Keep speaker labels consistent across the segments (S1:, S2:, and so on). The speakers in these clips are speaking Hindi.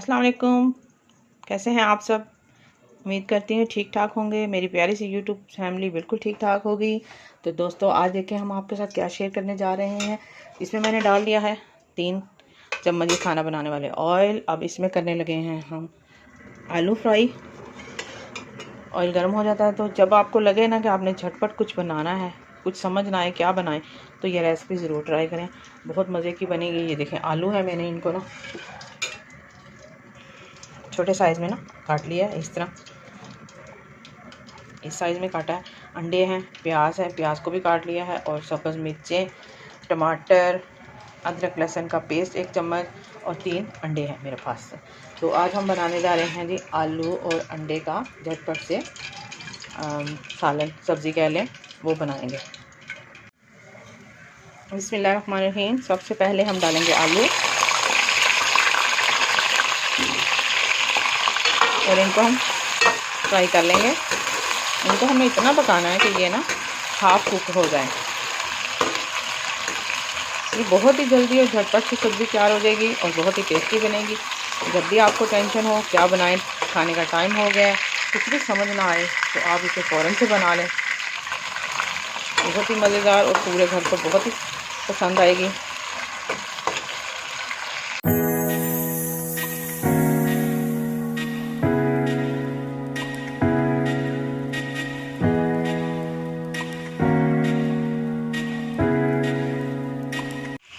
S1: अस्सलाम वालेकुम। कैसे हैं आप सब? उम्मीद करती हूँ ठीक ठाक होंगे। मेरी प्यारी सी यूट्यूब फैमिली बिल्कुल ठीक ठाक होगी। तो दोस्तों, आज देखें हम आपके साथ क्या शेयर करने जा रहे हैं। इसमें मैंने डाल दिया है 3 चम्मच ये खाना बनाने वाले ऑयल। अब इसमें करने लगे हैं हम आलू फ्राई। ऑयल गर्म हो जाता है तो जब आपको लगे ना कि आपने झटपट कुछ बनाना है, कुछ समझ ना आए क्या बनाएं, तो ये रेसिपी ज़रूर ट्राई करें, बहुत मज़े की बनेगी। ये देखें आलू है, मैंने इनको ना छोटे साइज़ में ना काट लिया है, इस तरह इस साइज़ में काटा है। अंडे हैं, प्याज है, प्याज को भी काट लिया है, और सब्ज़ मिर्चें, टमाटर, अदरक लहसुन का पेस्ट 1 चम्मच, और 3 अंडे हैं मेरे पास। तो आज हम बनाने जा रहे हैं जी आलू और अंडे का झटपट से सालन, सब्ज़ी कह लें, वो बनाएंगे। बिस्मिल्लाहिर्रहमानिर्रहीम। सबसे पहले हम डालेंगे आलू और इनको हम फ्राई कर लेंगे। इनको हमें इतना पकाना है कि ये ना हाफ कुक हो जाए। ये बहुत ही जल्दी और झटपट से सब्ज़ी तैयार हो जाएगी और बहुत ही टेस्टी बनेगी। जब भी आपको टेंशन हो क्या बनाएं, खाने का टाइम हो गया, कुछ भी समझ ना आए, तो आप इसे फ़ौरन से बना लें। बहुत ही मज़ेदार और पूरे घर को बहुत ही पसंद आएगी।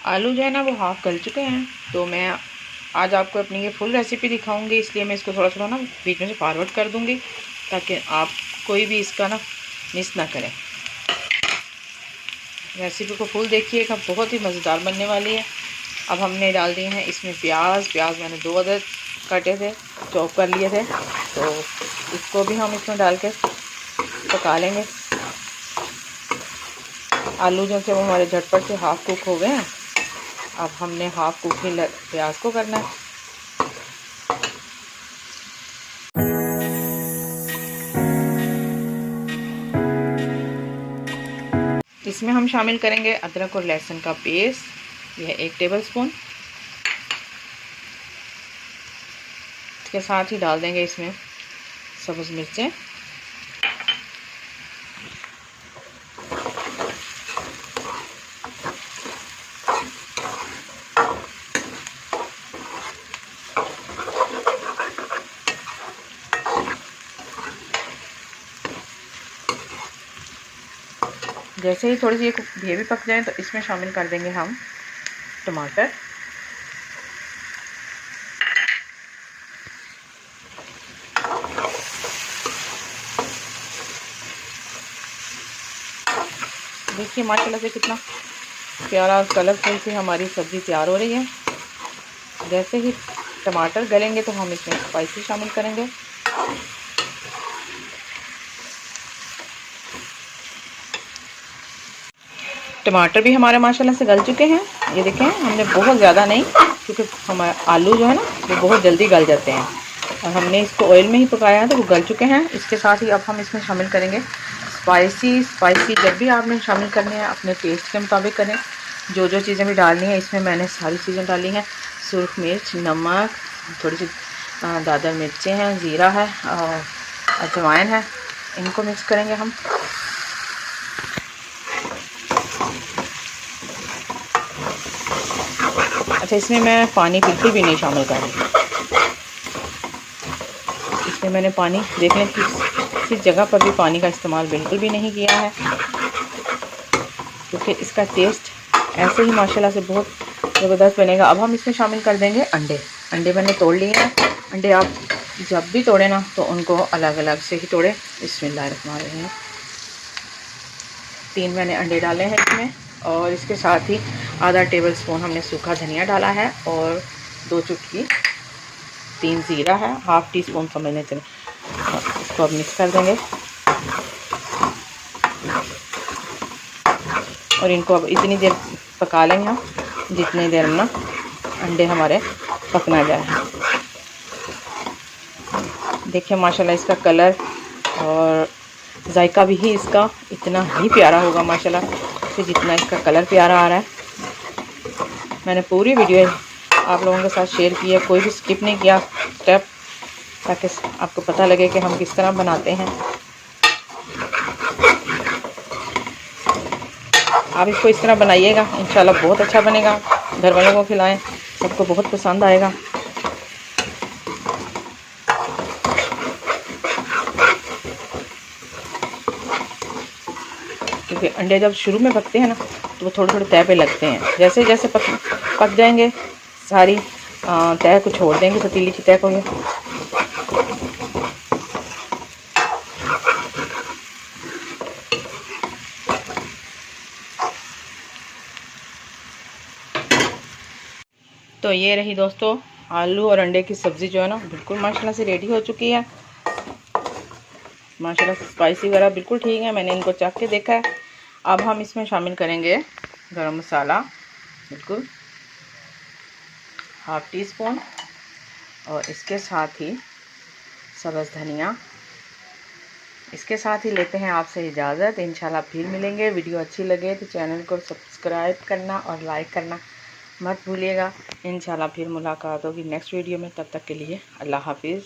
S1: आलू जो है ना वो हाफ़ गल चुके हैं। तो मैं आज आपको अपनी ये फुल रेसिपी दिखाऊंगी, इसलिए मैं इसको थोड़ा थोड़ा ना बीच में से फॉरवर्ड कर दूंगी, ताकि आप कोई भी इसका ना मिस ना करें। रेसिपी को फुल देखिएगा, बहुत ही मज़ेदार बनने वाली है। अब हमने डाल दिए हैं इसमें प्याज मैंने 2 अदद काटे थे, चॉप कर लिए थे, तो इसको भी हम इसमें डाल के पका लेंगे। आलू जो से वो हमारे झटपट से हाफ़ कुक हो गए हैं। अब हमने हाफ़ कुक ही प्याज को करना है। इसमें हम शामिल करेंगे अदरक और लहसुन का पेस्ट, यह 1 टेबलस्पून। इसके साथ ही डाल देंगे इसमें सब्ज़ मिर्चें, जैसे ही थोड़ी सी ये भी पक जाए तो इसमें शामिल कर देंगे हम टमाटर। देखिए माशाल्लाह से कितना प्यारा कलरफुल से हमारी सब्ज़ी तैयार हो रही है। जैसे ही टमाटर गलेंगे तो हम इसमें स्पाइसी शामिल करेंगे। टमाटर भी हमारे माशाल्लाह से गल चुके हैं। ये देखें, हमने बहुत ज़्यादा नहीं, क्योंकि हमारे आलू जो है ना वो बहुत जल्दी गल जाते हैं, और हमने इसको ऑयल में ही पकाया है तो वो गल चुके हैं। इसके साथ ही अब हम इसमें शामिल करेंगे स्पाइसी। जब भी आपने शामिल करने हैं अपने टेस्ट के मुताबिक करें। जो जो चीज़ें भी डालनी है इसमें मैंने सारी चीज़ें डाली हैं। सुरख मिर्च, नमक, थोड़ी सी दादर मिर्चें हैं, ज़ीरा है और अजवाइन है। इनको मिक्स करेंगे हम। अच्छा, इसमें मैं पानी बिल्कुल भी नहीं शामिल कर रही। इसमें मैंने पानी, देख लें, किसी जगह पर भी पानी का इस्तेमाल बिल्कुल भी नहीं किया है, क्योंकि इसका टेस्ट ऐसे ही माशाल्लाह से बहुत ज़बरदस्त बनेगा। अब हम इसमें शामिल कर देंगे अंडे मैंने तोड़ लिए हैं। अंडे आप जब भी तोड़े ना तो उनको अलग अलग से ही तोड़े। बिस्मिल्लाहिर्रहमानिर्रहीम। 3 मैंने अंडे डाले हैं इसमें, और इसके साथ ही आधा टेबलस्पून हमने सूखा धनिया डाला है, और 2 चुटकी 3 ज़ीरा है, हाफ़ टी स्पून समझने चले। इसको अब मिक्स कर देंगे, और इनको अब इतनी देर पका लेंगे हम जितनी देर में ना अंडे हमारे पकना जाए। देखिए माशाल्लाह इसका कलर और जायका भी इसका इतना ही प्यारा होगा माशाल्लाह से, जितना इसका कलर प्यारा आ रहा है। मैंने पूरी वीडियो आप लोगों के साथ शेयर किया, कोई भी स्किप नहीं किया स्टेप, ताकि आपको पता लगे कि हम किस तरह बनाते हैं। आप इसको इस तरह बनाइएगा, इंशाल्लाह बहुत अच्छा बनेगा। घर वालों को खिलाएं, सबको बहुत पसंद आएगा। क्योंकि अंडे जब शुरू में पकते हैं ना तो वो थोड़े थोड़े तय पे लगते हैं। जैसे जैसे पक जाएंगे सारी तय को छोड़ देंगे, पतीली की तय को। ये तो ये रही दोस्तों आलू और अंडे की सब्ज़ी जो है ना बिल्कुल माशाल्लाह से रेडी हो चुकी है। माशाल्लाह स्पाइसी वगैरह बिल्कुल ठीक है, मैंने इनको चख के देखा है। अब हम इसमें शामिल करेंगे गरम मसाला, बिल्कुल हाफ टी स्पून, और इसके साथ ही सब्ज़ धनिया। इसके साथ ही लेते हैं आपसे इजाज़त। इंशाल्लाह फिर मिलेंगे। वीडियो अच्छी लगे तो चैनल को सब्सक्राइब करना और लाइक करना मत भूलिएगा। इंशाल्लाह फिर मुलाकात होगी नेक्स्ट वीडियो में। तब तक के लिए अल्लाह हाफिज़।